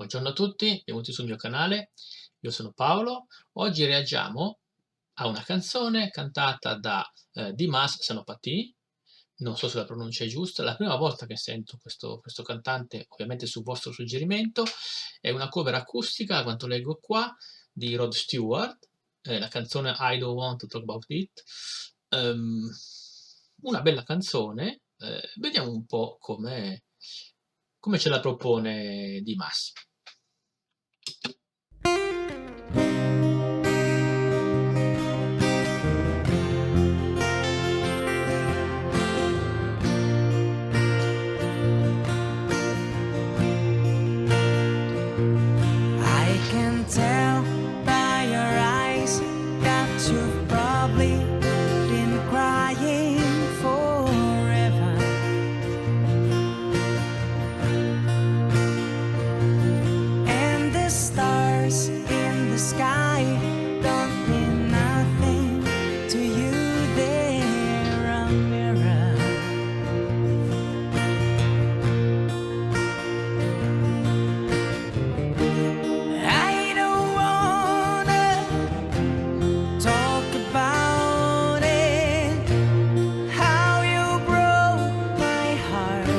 Buongiorno a tutti, benvenuti sul mio canale. Io sono Paolo. Oggi reagiamo a una canzone cantata da Dimas Senopati. Non so se la pronuncia è giusta, è la prima volta che sento questo cantante, ovviamente su vostro suggerimento. È una cover acustica, a quanto leggo qua, di Rod Stewart, la canzone I Don't Want to Talk About It. Ehm, una bella canzone, vediamo un po' come ce la propone Dimas. I can tell by your eyes that you've probably been crying forever. And the stars in the sky don't mean nothing to you, they're a mirror. I don't wanna talk about it, how you broke my heart.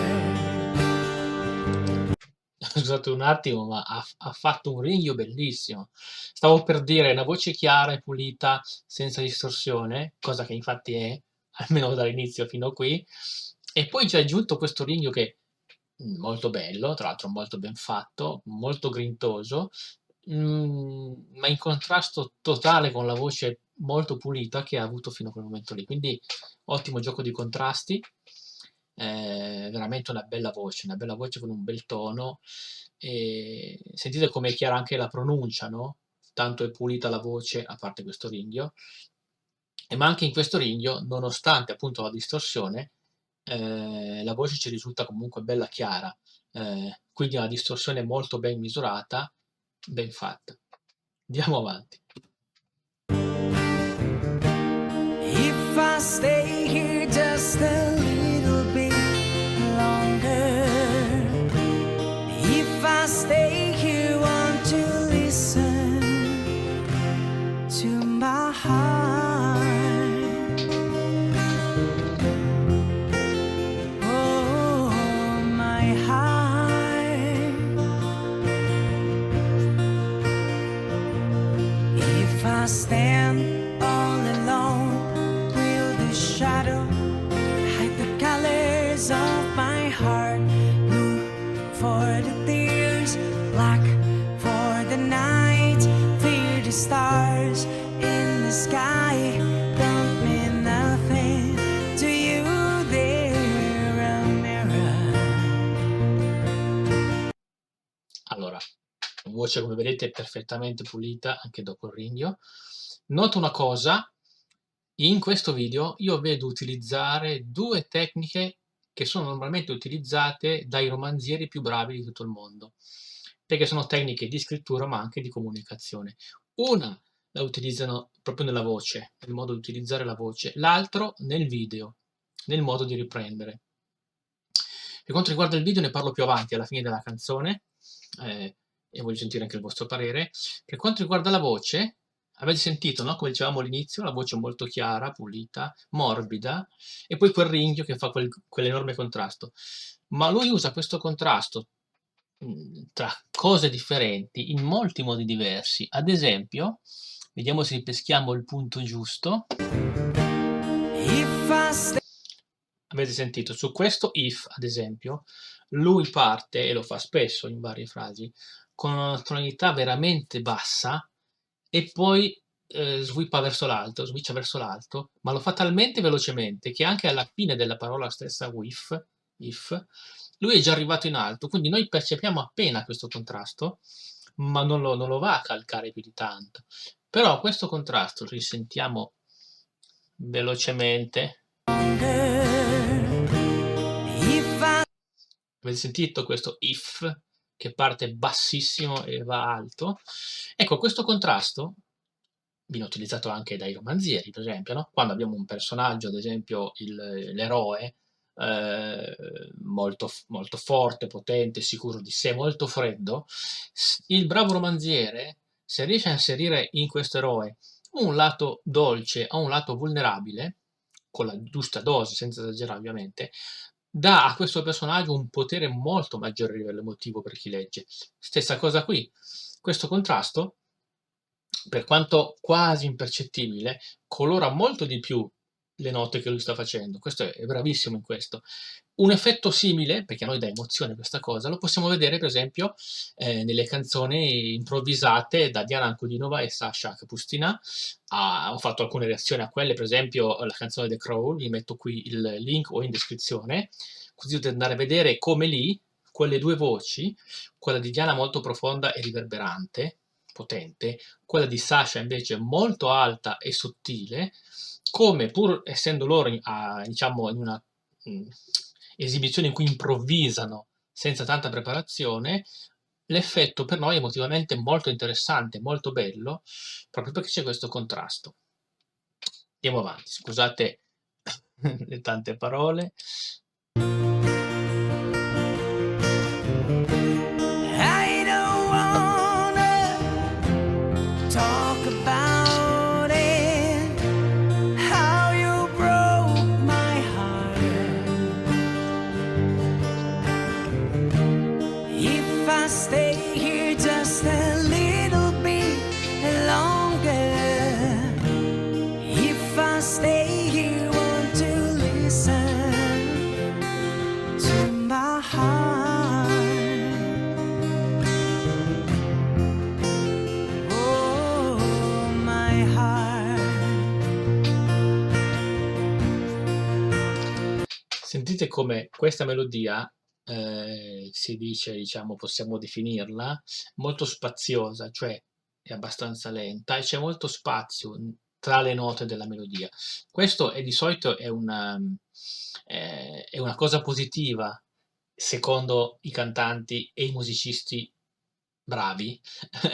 Scusate un attimo, ma ha fatto un ringhio bellissimo. Stavo per dire una voce chiara e pulita, senza distorsione, cosa che infatti è, almeno dall'inizio fino a qui, e poi ci ha aggiunto questo ringhio che molto bello, tra l'altro molto ben fatto, molto grintoso, ma in contrasto totale con la voce molto pulita che ha avuto fino a quel momento lì. Quindi ottimo gioco di contrasti, veramente una bella voce con un bel tono. E sentite come è chiara anche la pronuncia, no? Tanto è pulita la voce, a parte questo ringhio, ma anche in questo ringhio, nonostante appunto la distorsione, la voce ci risulta comunque bella chiara, quindi una distorsione molto ben misurata, ben fatta. Andiamo avanti. If I stay here just a little bit longer, if I stay here, won't you listen to my heart? Oh, my heart. If I stand all alone, will the shadow hide the colors of my heart? Blue for the tears, black for the night. Fear the stars in the sky don't mean nothing to you, they're a mirror. Allora, voce come vedete perfettamente pulita anche dopo il ringhio. Noto una cosa, in questo video io vedo utilizzare due tecniche che sono normalmente utilizzate dai romanzieri più bravi di tutto il mondo, perché sono tecniche di scrittura ma anche di comunicazione. Una la utilizzano proprio nella voce, nel modo di utilizzare la voce, l'altro nel video, nel modo di riprendere. Per quanto riguarda il video ne parlo più avanti, alla fine della canzone, e voglio sentire anche il vostro parere. Per quanto riguarda la voce, avete sentito, no? Come dicevamo all'inizio, la voce molto chiara, pulita, morbida, e poi quel ringhio che fa quell'enorme contrasto. Ma lui usa questo contrasto tra cose differenti in molti modi diversi. Ad esempio, vediamo se ripeschiamo il punto giusto. If I stay Avete sentito? Su questo if, ad esempio, lui parte, e lo fa spesso in varie frasi, con una tonalità veramente bassa e poi switcha verso l'alto, ma lo fa talmente velocemente che anche alla fine della parola stessa if, lui è già arrivato in alto, quindi noi percepiamo appena questo contrasto, ma non lo va a calcare più di tanto. Però questo contrasto lo risentiamo velocemente. if I Avete sentito questo if che parte bassissimo e va alto? Ecco, questo contrasto viene utilizzato anche dai romanzieri, per esempio, no? Quando abbiamo un personaggio, ad esempio l'eroe, molto forte, potente, sicuro di sé, molto freddo, il bravo romanziere, se riesce a inserire in questo eroe un lato dolce o un lato vulnerabile, con la giusta dose, senza esagerare ovviamente, dà a questo personaggio un potere molto maggiore a livello emotivo per chi legge. Stessa cosa qui, questo contrasto, per quanto quasi impercettibile, colora molto di più le note che lui sta facendo. Questo è bravissimo in questo. Un effetto simile, perché a noi dà emozione questa cosa, lo possiamo vedere per esempio nelle canzoni improvvisate da Diana Ankudinova e Sasha Kapustina. Ho fatto alcune reazioni a quelle, per esempio la canzone The Crow, vi metto qui il link o in descrizione, così potete andare a vedere come lì, quelle due voci, quella di Diana molto profonda e riverberante, potente, quella di Sasha invece molto alta e sottile, come pur essendo loro diciamo in una esibizione in cui improvvisano senza tanta preparazione, l'effetto per noi è emotivamente molto interessante, molto bello, proprio perché c'è questo contrasto. Andiamo avanti, scusate le tante parole. I don't wanna talk about it, how you broke my heart. If I stay here just a little bit longer, if I stay here, won't you listen to my heart? Oh, my heart. Sentite come questa melodia si dice, diciamo, possiamo definirla molto spaziosa, cioè è abbastanza lenta e c'è molto spazio tra le note della melodia. Questo è di solito è una cosa positiva secondo i cantanti e i musicisti bravi,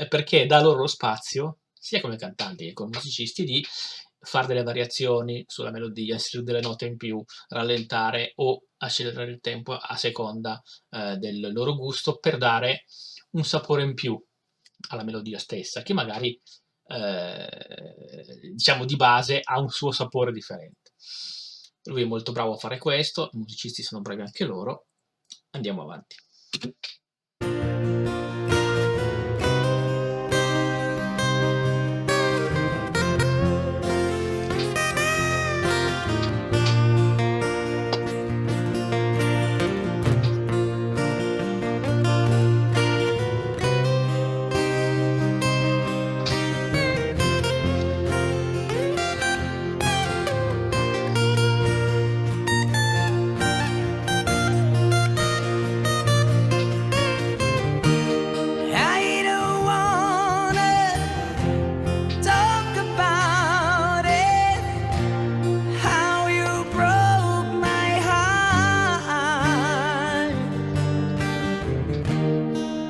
perché dà loro lo spazio, sia come cantanti che come musicisti, di fare delle variazioni sulla melodia, inserire delle note in più, rallentare o accelerare il tempo a seconda del loro gusto per dare un sapore in più alla melodia stessa, che magari diciamo di base ha un suo sapore differente. Lui è molto bravo a fare questo, i musicisti sono bravi anche loro. Andiamo avanti. I don't wanna talk about it, how you broke my heart.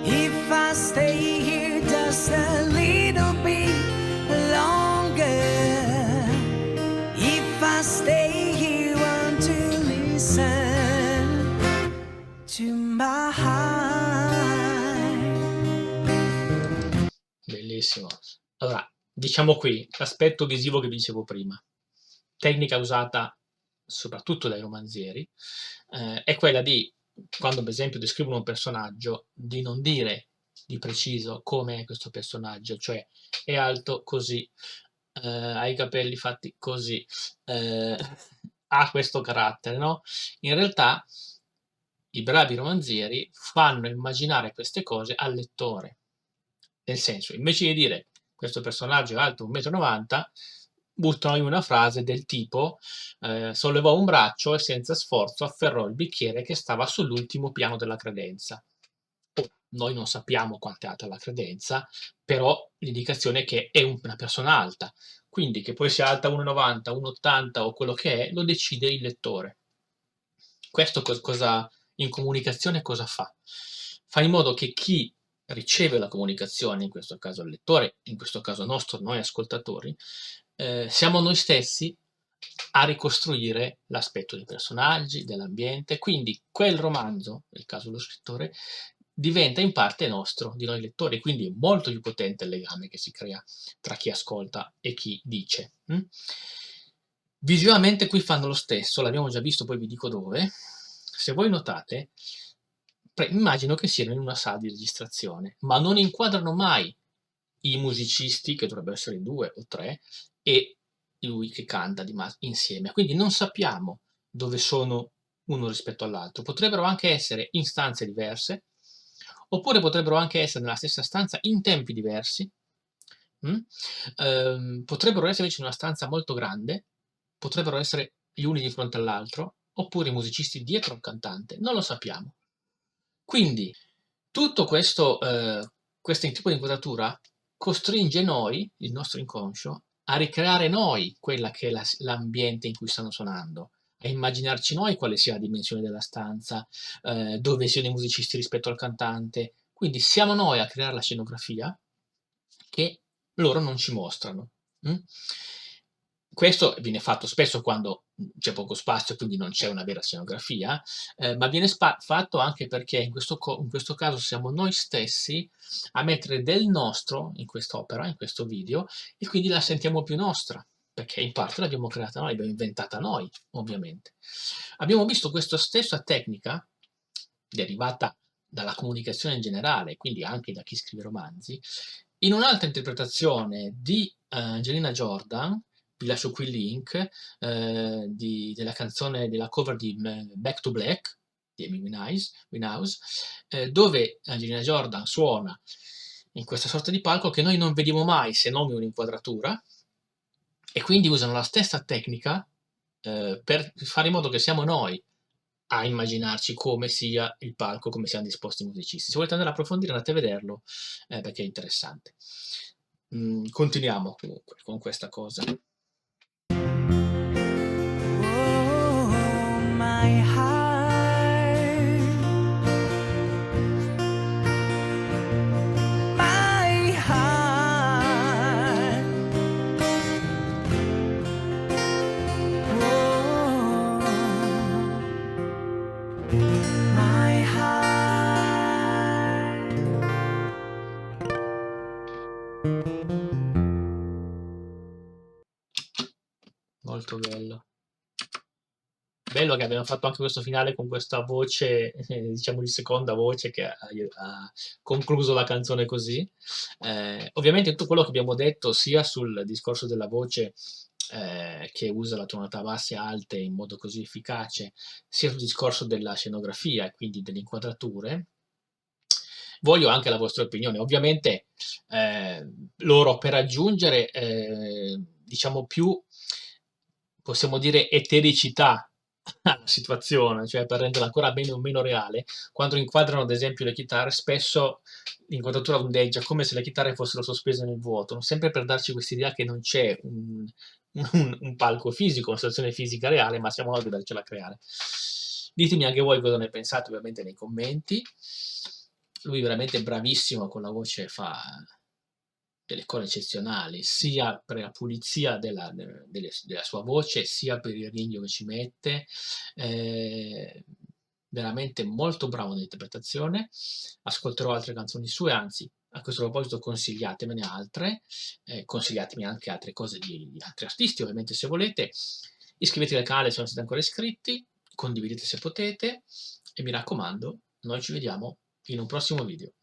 If I stay here just a little bit longer, if I stay here, won't you listen to my heart? Bellissimo. Allora, diciamo qui l'aspetto visivo che vi dicevo prima, tecnica usata soprattutto dai romanzieri, è quella di, quando per esempio descrivono un personaggio, di non dire di preciso come è questo personaggio, cioè è alto così, ha i capelli fatti così, ha questo carattere, no? In realtà i bravi romanzieri fanno immaginare queste cose al lettore. Nel senso, invece di dire questo personaggio è alto 1,90 m, buttano in una frase del tipo sollevò un braccio e senza sforzo afferrò il bicchiere che stava sull'ultimo piano della credenza. Ora, noi non sappiamo quanto è alta la credenza, però l'indicazione è che è una persona alta, quindi che poi sia alta 1,90 m, 1,80 m o quello che è, lo decide il lettore. Questo cosa in comunicazione cosa fa? Fa in modo che chi riceve la comunicazione, in questo caso il lettore, in questo caso nostro, noi ascoltatori, siamo noi stessi a ricostruire l'aspetto dei personaggi, dell'ambiente, quindi quel romanzo, nel caso dello scrittore, diventa in parte nostro, di noi lettori, quindi è molto più potente il legame che si crea tra chi ascolta e chi dice. Visivamente qui fanno lo stesso, l'abbiamo già visto, poi vi dico dove. Se voi notate, immagino che siano in una sala di registrazione, ma non inquadrano mai i musicisti, che dovrebbero essere 2 o 3, e lui che canta insieme. Quindi non sappiamo dove sono uno rispetto all'altro. Potrebbero anche essere in stanze diverse, oppure potrebbero anche essere nella stessa stanza in tempi diversi. Potrebbero essere invece in una stanza molto grande, potrebbero essere gli uni di fronte all'altro, oppure i musicisti dietro al cantante, non lo sappiamo. Quindi tutto questo tipo di inquadratura costringe noi, il nostro inconscio, a ricreare noi quella che è l'ambiente in cui stanno suonando, a immaginarci noi quale sia la dimensione della stanza, dove siano i musicisti rispetto al cantante. Quindi siamo noi a creare la scenografia che loro non ci mostrano. Questo viene fatto spesso quando c'è poco spazio, quindi non c'è una vera scenografia, ma viene fatto anche perché in questo caso siamo noi stessi a mettere del nostro in quest'opera, in questo video, e quindi la sentiamo più nostra, perché in parte l'abbiamo creata noi, l'abbiamo inventata noi, ovviamente. Abbiamo visto questa stessa tecnica, derivata dalla comunicazione in generale, quindi anche da chi scrive romanzi, in un'altra interpretazione di Angelina Jordan. Vi lascio qui il link della canzone, della cover di Back to Black di Amy Winehouse, dove Angelina Jordan suona in questa sorta di palco che noi non vediamo mai se non in un'inquadratura, e quindi usano la stessa tecnica per fare in modo che siamo noi a immaginarci come sia il palco, come siano disposti i musicisti. Se volete andare a approfondire, andate a vederlo, perché è interessante. Continuiamo comunque con questa cosa. Oh, my heart, my heart. Oh, my heart. Molto bello. Bello che abbiamo fatto anche questo finale con questa voce, diciamo di seconda voce, che ha concluso la canzone così. Ovviamente tutto quello che abbiamo detto, sia sul discorso della voce che usa la tonalità basse e alte in modo così efficace, sia sul discorso della scenografia e quindi delle inquadrature, voglio anche la vostra opinione. Ovviamente loro, per aggiungere, diciamo, più, possiamo dire, etericità alla situazione, cioè per renderla ancora meno o meno reale, quando inquadrano ad esempio le chitarre, spesso l'inquadratura ondeggia come se le chitarre fossero sospese nel vuoto, sempre per darci quest'idea che non c'è un palco fisico, una situazione fisica reale, ma siamo noi a dovercela creare. Ditemi anche voi cosa ne pensate, ovviamente, nei commenti. Lui è veramente bravissimo, con la voce fa delle cose eccezionali, sia per la pulizia della sua voce, sia per il ringhio che ci mette. Veramente molto bravo nell'interpretazione. Ascolterò altre canzoni sue, anzi, a questo proposito consigliatemene altre, consigliatemi anche altre cose di altri artisti, ovviamente, se volete. Iscrivetevi al canale se non siete ancora iscritti, condividete se potete, e mi raccomando, noi ci vediamo in un prossimo video.